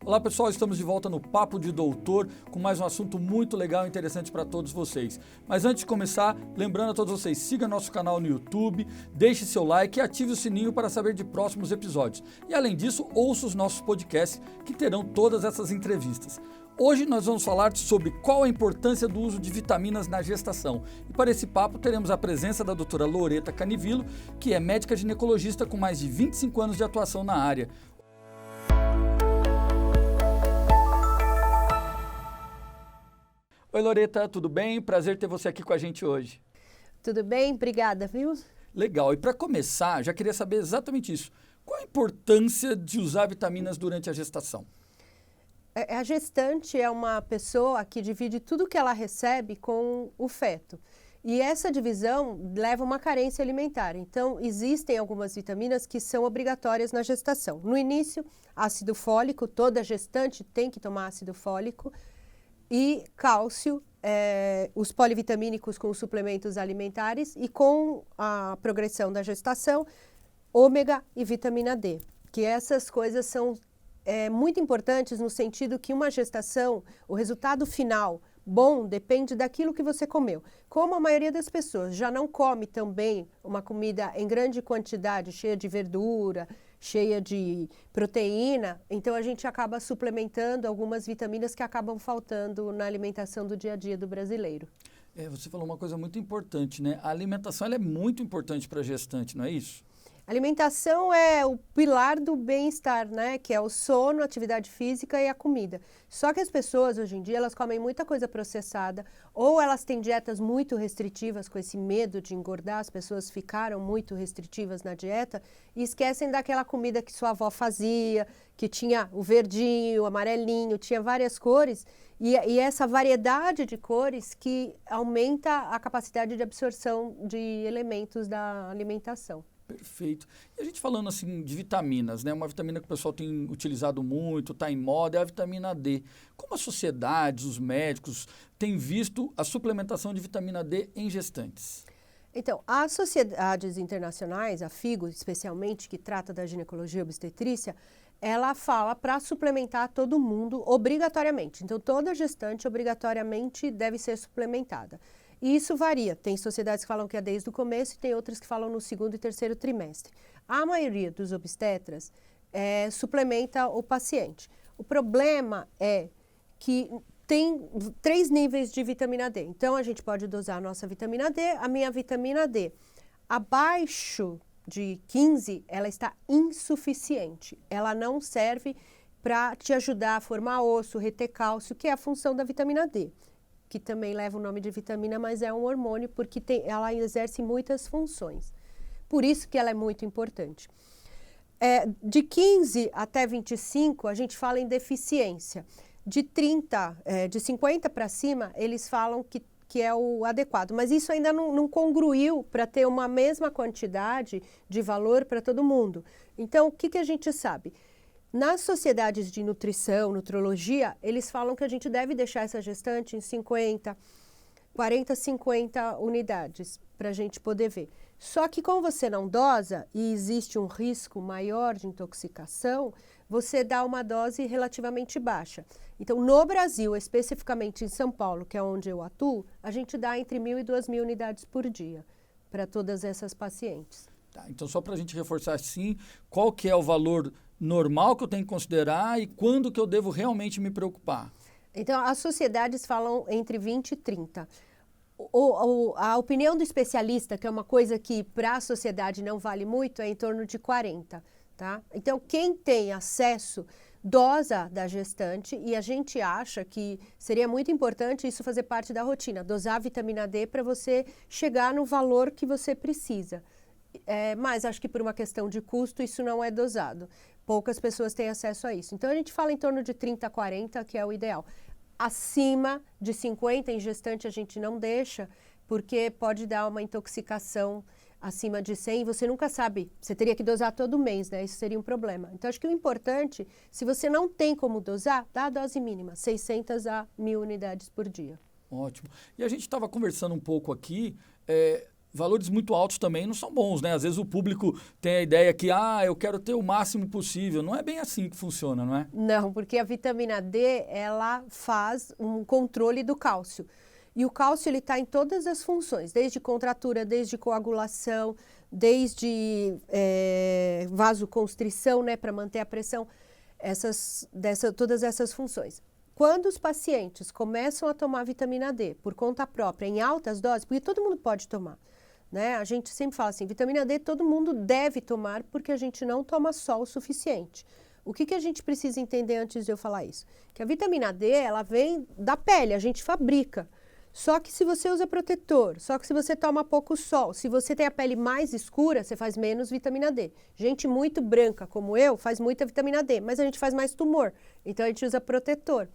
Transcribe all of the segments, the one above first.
Olá pessoal, estamos de volta no Papo de Doutor com mais um assunto muito legal e interessante para todos vocês. Mas antes de começar, lembrando a todos vocês, siga nosso canal no YouTube, deixe seu like e ative o sininho para saber de próximos episódios. E além disso, ouça os nossos podcasts que terão todas essas entrevistas. Hoje nós vamos falar sobre qual a importância do uso de vitaminas na gestação. E para esse papo teremos a presença da doutora Loreta Canivilo, que é médica ginecologista com mais de 25 anos de atuação na área. Oi Loreta, tudo bem? Prazer ter você aqui com a gente hoje. Tudo bem? Obrigada, viu? Legal, e para começar, já queria saber exatamente isso. Qual a importância de usar vitaminas durante a gestação? A gestante é uma pessoa que divide tudo que ela recebe com o feto. E essa divisão leva a uma carência alimentar. Então, existem algumas vitaminas que são obrigatórias na gestação. No início, ácido fólico, toda gestante tem que tomar ácido fólico. E cálcio, os polivitamínicos com os suplementos alimentares e com a progressão da gestação, ômega e vitamina D. Que essas coisas são muito importantes no sentido que uma gestação, o resultado final bom depende daquilo que você comeu. Como a maioria das pessoas já não come também uma comida em grande quantidade, cheia de verdura, cheia de proteína, então a gente acaba suplementando algumas vitaminas que acabam faltando na alimentação do dia a dia do brasileiro. Você falou uma coisa muito importante, né? A alimentação ela é muito importante para a gestante, não é isso? A alimentação é o pilar do bem-estar, né? Que é o sono, a atividade física e a comida. Só que as pessoas, hoje em dia, elas comem muita coisa processada, ou elas têm dietas muito restritivas, com esse medo de engordar, as pessoas ficaram muito restritivas na dieta e esquecem daquela comida que sua avó fazia, que tinha o verdinho, o amarelinho, tinha várias cores, e essa variedade de cores que aumenta a capacidade de absorção de elementos da alimentação. Perfeito. E a gente falando assim de vitaminas, né? Uma vitamina que o pessoal tem utilizado muito, está em moda, é a vitamina D. Como as sociedades, os médicos têm visto a suplementação de vitamina D em gestantes? Então, as sociedades internacionais, a FIGO especialmente, que trata da ginecologia e obstetrícia, ela fala para suplementar todo mundo obrigatoriamente. Então, toda gestante obrigatoriamente deve ser suplementada. E isso varia. Tem sociedades que falam que é desde o começo e tem outras que falam no segundo e terceiro trimestre. A maioria dos obstetras suplementa o paciente. O problema é que tem 3 níveis de vitamina D. Então, a gente pode dosar a nossa vitamina D. A minha vitamina D, abaixo de 15, ela está insuficiente. Ela não serve para te ajudar a formar osso, reter cálcio, que é a função da vitamina D. Que também leva o nome de vitamina, mas é um hormônio porque ela exerce muitas funções. Por isso que ela é muito importante. De 15 até 25, a gente fala em deficiência. De 50 para cima, eles falam que é o adequado. Mas isso ainda não congruiu para ter uma mesma quantidade de valor para todo mundo. Então, o que a gente sabe? Nas sociedades de nutrição, nutrologia, eles falam que a gente deve deixar essa gestante em 40, 50 unidades para a gente poder ver. Só que como você não dosa e existe um risco maior de intoxicação, você dá uma dose relativamente baixa. Então, no Brasil, especificamente em São Paulo, que é onde eu atuo, a gente dá entre 1.000 e 2.000 unidades por dia para todas essas pacientes. Tá, então, só para a gente reforçar assim, qual que é o valor normal que eu tenho que considerar e quando que eu devo realmente me preocupar? Então, as sociedades falam entre 20 e 30. A opinião do especialista, que é uma coisa que para a sociedade não vale muito, é em torno de 40. Tá? Então, quem tem acesso, dosa da gestante, e a gente acha que seria muito importante isso fazer parte da rotina, dosar a vitamina D para você chegar no valor que você precisa. Mas acho que por uma questão de custo isso não é dosado. Poucas pessoas têm acesso a isso. Então, a gente fala em torno de 30 a 40, que é o ideal. Acima de 50 em gestante a gente não deixa, porque pode dar uma intoxicação acima de 100, você nunca sabe. Você teria que dosar todo mês, né? Isso seria um problema. Então, acho que o importante, se você não tem como dosar, dá a dose mínima, 600 a 1.000 unidades por dia. Ótimo. E a gente estava conversando um pouco aqui, valores muito altos também não são bons, né? Às vezes o público tem a ideia que, eu quero ter o máximo possível. Não é bem assim que funciona, não é? Não, porque a vitamina D, ela faz um controle do cálcio. E o cálcio, ele está em todas as funções, desde contratura, desde coagulação, desde vasoconstrição, né, para manter a pressão, todas essas funções. Quando os pacientes começam a tomar vitamina D por conta própria, em altas doses, porque todo mundo pode tomar, né? A gente sempre fala assim, vitamina D todo mundo deve tomar porque a gente não toma só o suficiente. O que a gente precisa entender antes de eu falar isso? Que a vitamina D, ela vem da pele, a gente fabrica. Só que se você usa protetor, só que se você toma pouco sol, se você tem a pele mais escura, você faz menos vitamina D. Gente muito branca como eu faz muita vitamina D, mas a gente faz mais tumor, então a gente usa protetor.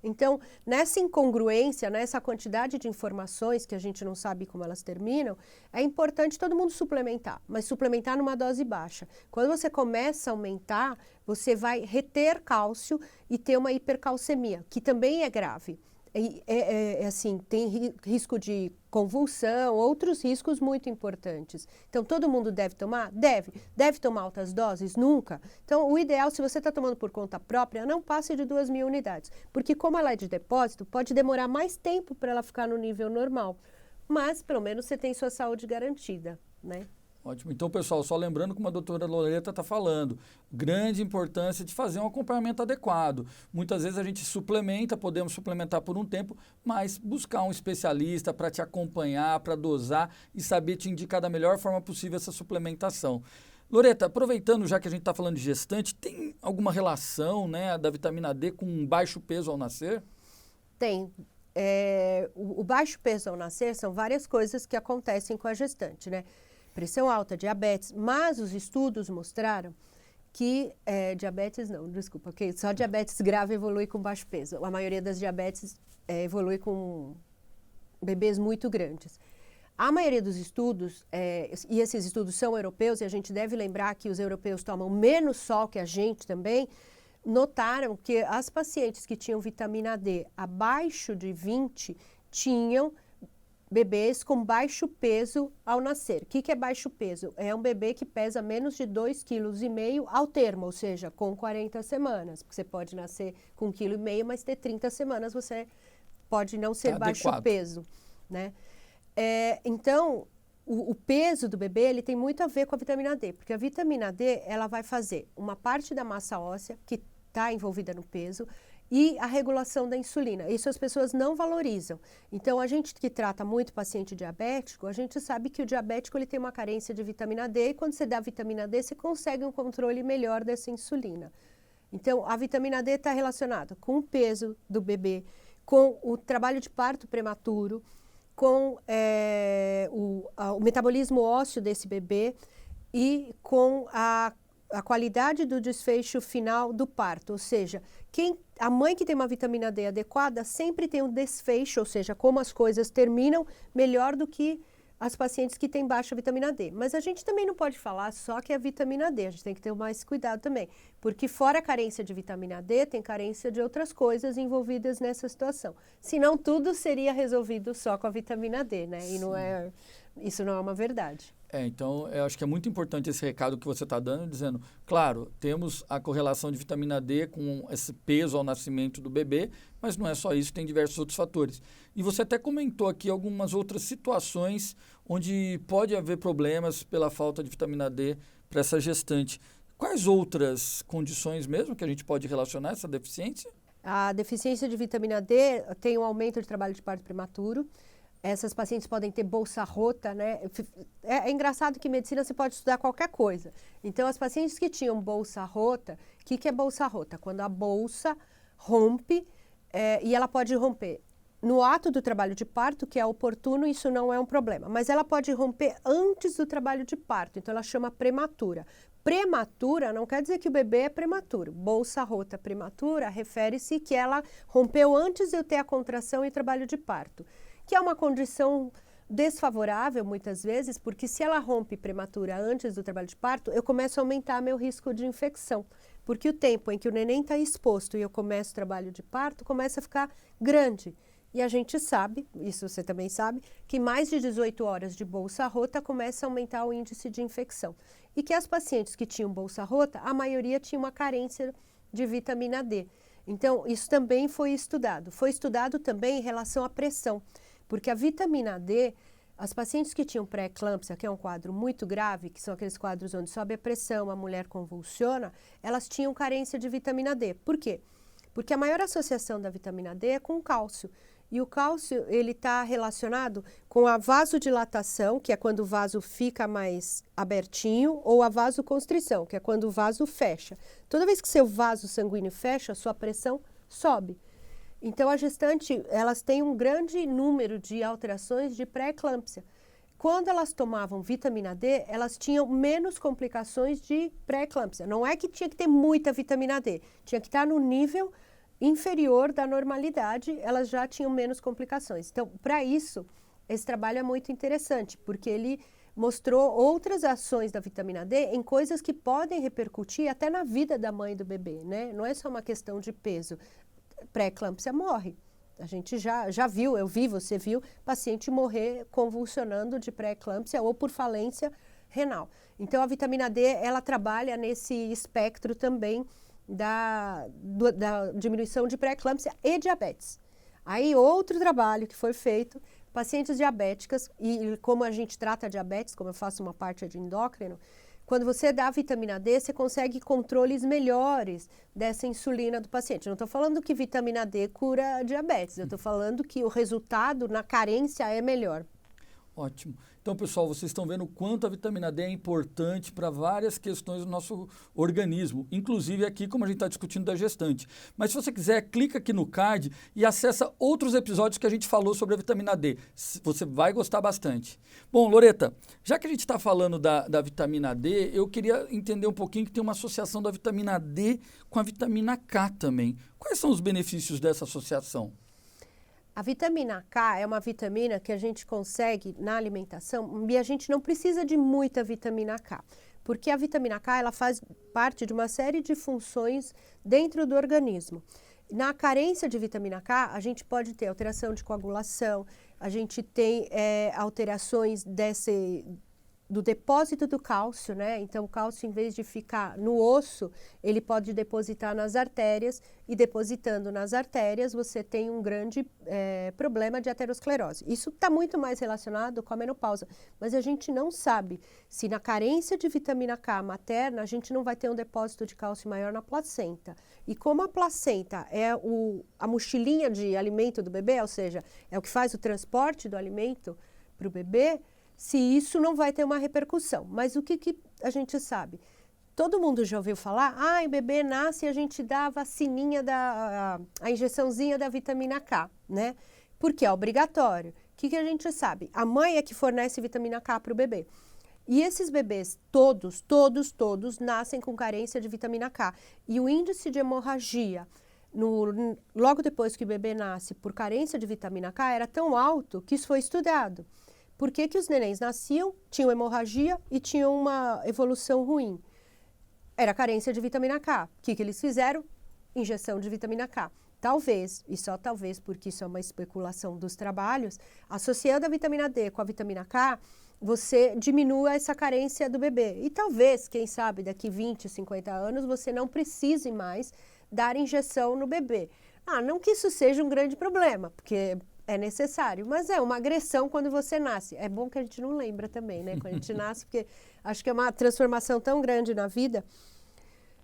Então, nessa incongruência, nessa quantidade de informações que a gente não sabe como elas terminam, é importante todo mundo suplementar, mas suplementar numa dose baixa. Quando você começa a aumentar, você vai reter cálcio e ter uma hipercalcemia, que também é grave. Assim, tem risco de convulsão, outros riscos muito importantes. Então, todo mundo deve tomar? Deve. Deve tomar altas doses? Nunca. Então, o ideal, se você está tomando por conta própria, não passe de 2.000 unidades. Porque como ela é de depósito, pode demorar mais tempo para ela ficar no nível normal. Mas, pelo menos, você tem sua saúde garantida, né? Ótimo. Então, pessoal, só lembrando como a doutora Loreta está falando, grande importância de fazer um acompanhamento adequado. Muitas vezes a gente suplementa, podemos suplementar por um tempo, mas buscar um especialista para te acompanhar, para dosar e saber te indicar da melhor forma possível essa suplementação. Loreta, aproveitando já que a gente está falando de gestante, tem alguma relação, né, da vitamina D com baixo peso ao nascer? Tem. O baixo peso ao nascer são várias coisas que acontecem com a gestante, né? Pressão alta, diabetes, mas os estudos mostraram que diabetes não, desculpa, que só diabetes grave evolui com baixo peso. A maioria das diabetes evolui com bebês muito grandes. A maioria dos estudos, e esses estudos são europeus, e a gente deve lembrar que os europeus tomam menos sol que a gente também, notaram que as pacientes que tinham vitamina D abaixo de 20 tinham bebês com baixo peso ao nascer. O que é baixo peso? É um bebê que pesa menos de 2,5 kg ao termo, ou seja, com 40 semanas. Porque você pode nascer com 1,5 kg, mas ter 30 semanas você pode não ser baixo peso, né? Então, o peso do bebê ele tem muito a ver com a vitamina D, porque a vitamina D ela vai fazer uma parte da massa óssea que está envolvida no peso, e a regulação da insulina. Isso as pessoas não valorizam. Então, a gente que trata muito paciente diabético, a gente sabe que o diabético ele tem uma carência de vitamina D e quando você dá vitamina D, você consegue um controle melhor dessa insulina. Então, a vitamina D está relacionada com o peso do bebê, com o trabalho de parto prematuro, com o metabolismo ósseo desse bebê e com a qualidade do desfecho final do parto, ou seja, a mãe que tem uma vitamina D adequada sempre tem um desfecho, ou seja, como as coisas terminam melhor do que as pacientes que têm baixa vitamina D. Mas a gente também não pode falar só que é vitamina D, a gente tem que ter mais cuidado também, porque fora a carência de vitamina D, tem carência de outras coisas envolvidas nessa situação. Senão tudo seria resolvido só com a vitamina D, né? E isso não é uma verdade. Então, eu acho que é muito importante esse recado que você está dando, dizendo, claro, temos a correlação de vitamina D com esse peso ao nascimento do bebê, mas não é só isso, tem diversos outros fatores. E você até comentou aqui algumas outras situações onde pode haver problemas pela falta de vitamina D para essa gestante. Quais outras condições mesmo que a gente pode relacionar essa deficiência? A deficiência de vitamina D tem um aumento de trabalho de parto prematuro. Essas pacientes podem ter bolsa rota, né? É engraçado que em medicina você pode estudar qualquer coisa. Então, as pacientes que tinham bolsa rota, o que é bolsa rota? Quando a bolsa rompe, e ela pode romper no ato do trabalho de parto, que é oportuno, isso não é um problema. Mas ela pode romper antes do trabalho de parto, então ela chama prematura. Prematura não quer dizer que o bebê é prematuro. Bolsa rota prematura refere-se que ela rompeu antes de eu ter a contração e trabalho de parto, que é uma condição desfavorável muitas vezes, porque se ela rompe prematura antes do trabalho de parto, eu começo a aumentar meu risco de infecção, porque o tempo em que o neném está exposto e eu começo o trabalho de parto começa a ficar grande. E a gente sabe, isso você também sabe, que mais de 18 horas de bolsa rota começa a aumentar o índice de infecção. E que as pacientes que tinham bolsa rota, a maioria tinha uma carência de vitamina D. Então, isso também foi estudado. Foi estudado também em relação à pressão, porque a vitamina D, as pacientes que tinham pré-eclâmpsia, que é um quadro muito grave, que são aqueles quadros onde sobe a pressão, a mulher convulsiona, elas tinham carência de vitamina D. Por quê? Porque a maior associação da vitamina D é com o cálcio. E o cálcio, ele está relacionado com a vasodilatação, que é quando o vaso fica mais abertinho, ou a vasoconstrição, que é quando o vaso fecha. Toda vez que seu vaso sanguíneo fecha, a sua pressão sobe. Então, a gestante, elas têm um grande número de alterações de pré-eclâmpsia. Quando elas tomavam vitamina D, elas tinham menos complicações de pré-eclâmpsia. Não é que tinha que ter muita vitamina D, tinha que estar no nível inferior da normalidade, elas já tinham menos complicações. Então, para isso, esse trabalho é muito interessante, porque ele mostrou outras ações da vitamina D em coisas que podem repercutir até na vida da mãe e do bebê, né? Não é só uma questão de peso. Pré-eclâmpsia morre. A gente já viu, eu vi, você viu, paciente morrer convulsionando de pré-eclâmpsia ou por falência renal. Então, a vitamina D, ela trabalha nesse espectro também da diminuição de pré-eclâmpsia e diabetes. Aí, outro trabalho que foi feito, pacientes diabéticas, e como a gente trata a diabetes, como eu faço uma parte de endócrino, quando você dá vitamina D, você consegue controles melhores dessa insulina do paciente. Eu não estou falando que vitamina D cura a diabetes, eu estou falando que o resultado na carência é melhor. Ótimo. Então, pessoal, vocês estão vendo o quanto a vitamina D é importante para várias questões do nosso organismo, inclusive aqui, como a gente está discutindo da gestante. Mas se você quiser, clica aqui no card e acessa outros episódios que a gente falou sobre a vitamina D. Você vai gostar bastante. Bom, Loreta, já que a gente está falando da vitamina D, eu queria entender um pouquinho que tem uma associação da vitamina D com a vitamina K também. Quais são os benefícios dessa associação? A vitamina K é uma vitamina que a gente consegue na alimentação e a gente não precisa de muita vitamina K, porque a vitamina K ela faz parte de uma série de funções dentro do organismo. Na carência de vitamina K, a gente pode ter alteração de coagulação, a gente tem alterações do depósito do cálcio, né? Então, o cálcio, em vez de ficar no osso, ele pode depositar nas artérias, e depositando nas artérias, você tem um grande problema de aterosclerose. Isso está muito mais relacionado com a menopausa, mas a gente não sabe se na carência de vitamina K materna, a gente não vai ter um depósito de cálcio maior na placenta. E como a placenta é a mochilinha de alimento do bebê, ou seja, é o que faz o transporte do alimento para o bebê, se isso não vai ter uma repercussão. Mas o que a gente sabe? Todo mundo já ouviu falar, o bebê nasce e a gente dá a vacininha, a injeçãozinha da vitamina K, né? Porque é obrigatório. O que a gente sabe? A mãe é que fornece vitamina K para o bebê. E esses bebês, todos nascem com carência de vitamina K. E o índice de hemorragia, logo depois que o bebê nasce, por carência de vitamina K, era tão alto que isso foi estudado. Por que os nenéns nasciam, tinham hemorragia e tinham uma evolução ruim? Era carência de vitamina K. O que eles fizeram? Injeção de vitamina K. Talvez, e só talvez, porque isso é uma especulação dos trabalhos, associando a vitamina D com a vitamina K, você diminua essa carência do bebê. E talvez, quem sabe, daqui 20, 50 anos, você não precise mais dar injeção no bebê. Não que isso seja um grande problema, porque é necessário, mas é uma agressão quando você nasce. É bom que a gente não lembra também, né? Quando a gente nasce, porque acho que é uma transformação tão grande na vida.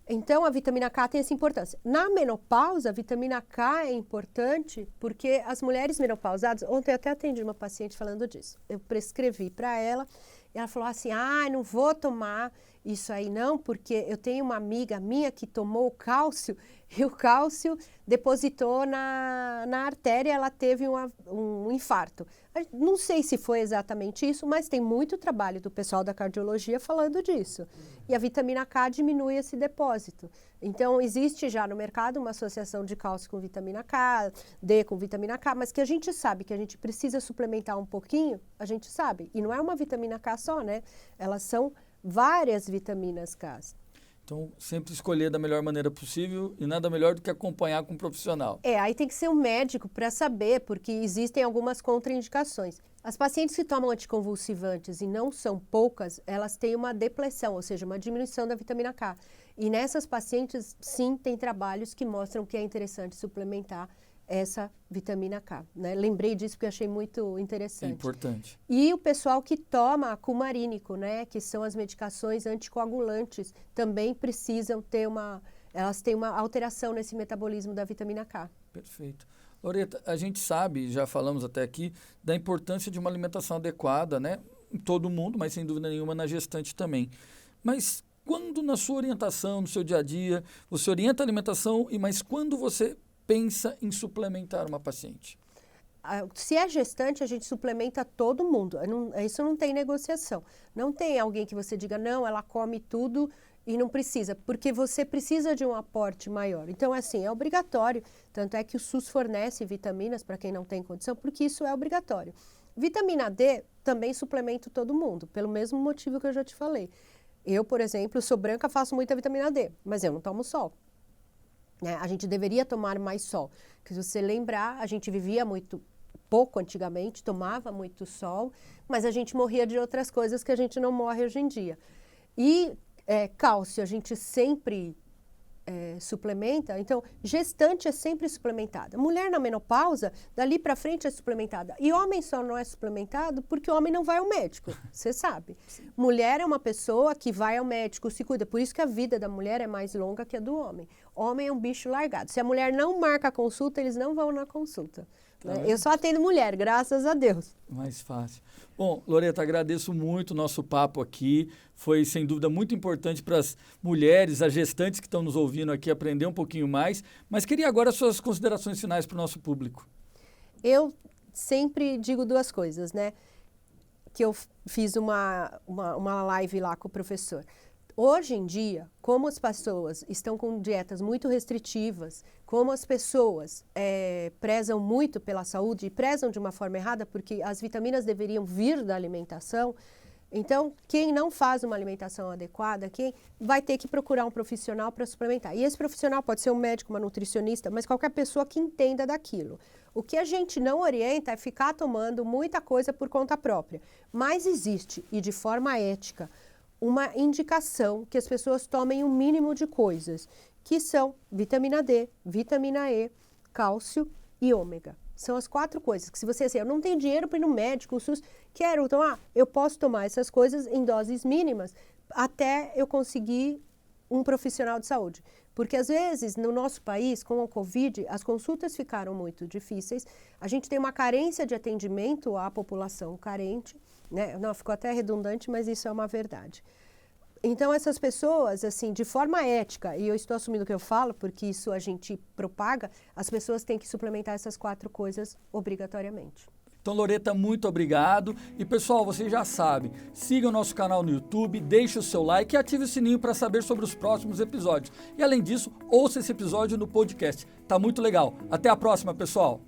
Então, a vitamina K tem essa importância. Na menopausa, a vitamina K é importante porque as mulheres menopausadas... Ontem eu até atendi uma paciente falando disso. Eu prescrevi para ela e ela falou assim, não vou tomar isso aí não, porque eu tenho uma amiga minha que tomou o cálcio e o cálcio depositou na artéria, ela teve um infarto. Não sei se foi exatamente isso, mas tem muito trabalho do pessoal da cardiologia falando disso. E a vitamina K diminui esse depósito. Então, existe já no mercado uma associação de cálcio com vitamina K, D com vitamina K, mas que a gente sabe que a gente precisa suplementar um pouquinho, a gente sabe. E não é uma vitamina K só, né? Elas são várias vitaminas K. Então, sempre escolher da melhor maneira possível e nada melhor do que acompanhar com um profissional. Aí tem que ser um médico para saber, porque existem algumas contraindicações. As pacientes que tomam anticonvulsivantes, e não são poucas, elas têm uma depressão, ou seja, uma diminuição da vitamina K. E nessas pacientes, sim, tem trabalhos que mostram que é interessante suplementar essa vitamina K, né? Lembrei disso porque achei muito interessante. É importante. E o pessoal que toma cumarínico, né? Que são as medicações anticoagulantes, também precisam ter elas têm uma alteração nesse metabolismo da vitamina K. Perfeito. Loreta, a gente sabe, já falamos até aqui, da importância de uma alimentação adequada, né? Em todo mundo, mas sem dúvida nenhuma na gestante também. Mas quando na sua orientação, no seu dia a dia, você orienta a alimentação, mas quando você pensa em suplementar uma paciente? Se é gestante, a gente suplementa todo mundo. Isso não tem negociação. Não tem alguém que você diga, não, ela come tudo e não precisa, porque você precisa de um aporte maior. Então, assim, é obrigatório. Tanto é que o SUS fornece vitaminas para quem não tem condição, porque isso é obrigatório. Vitamina D também suplemento todo mundo, pelo mesmo motivo que eu já te falei. Eu, por exemplo, sou branca, faço muita vitamina D, mas eu não tomo sol. Né? A gente deveria tomar mais sol. Porque se você lembrar, a gente vivia muito pouco antigamente, tomava muito sol, mas a gente morria de outras coisas que a gente não morre hoje em dia. E cálcio a gente sempre suplementa, então gestante é sempre suplementada. Mulher na menopausa, dali para frente é suplementada. E homem só não é suplementado porque o homem não vai ao médico, você sabe. Mulher é uma pessoa que vai ao médico, se cuida, por isso que a vida da mulher é mais longa que a do homem. Homem é um bicho largado. Se a mulher não marca a consulta, eles não vão na consulta. Né? Eu só atendo mulher, graças a Deus. Mais fácil. Bom, Loreta, agradeço muito o nosso papo aqui. Foi, sem dúvida, muito importante para as mulheres, as gestantes que estão nos ouvindo aqui, aprender um pouquinho mais. Mas queria agora as suas considerações finais para o nosso público. Eu sempre digo duas coisas, né? Que eu fiz uma live lá com o professor. Hoje em dia, como as pessoas estão com dietas muito restritivas, como as pessoas prezam muito pela saúde e prezam de uma forma errada, porque as vitaminas deveriam vir da alimentação, então quem não faz uma alimentação adequada, quem vai ter que procurar um profissional para suplementar. E esse profissional pode ser um médico, uma nutricionista, mas qualquer pessoa que entenda daquilo. O que a gente não orienta é ficar tomando muita coisa por conta própria. Mas existe, e de forma ética, uma indicação que as pessoas tomem um mínimo de coisas, que são vitamina D, vitamina E, cálcio e ômega. São as 4 coisas que se você eu não tenho dinheiro para ir no médico, o SUS, quero tomar, eu posso tomar essas coisas em doses mínimas até eu conseguir um profissional de saúde. Porque às vezes no nosso país, com o Covid, as consultas ficaram muito difíceis, a gente tem uma carência de atendimento à população carente, né? Não, ficou até redundante, mas isso é uma verdade. Então, essas pessoas, assim, de forma ética, e eu estou assumindo o que eu falo, porque isso a gente propaga, as pessoas têm que suplementar essas 4 coisas obrigatoriamente. Então, Loreta, muito obrigado. E, pessoal, vocês já sabem, siga o nosso canal no YouTube, deixe o seu like e ative o sininho para saber sobre os próximos episódios. E, além disso, ouça esse episódio no podcast. Tá muito legal. Até a próxima, pessoal!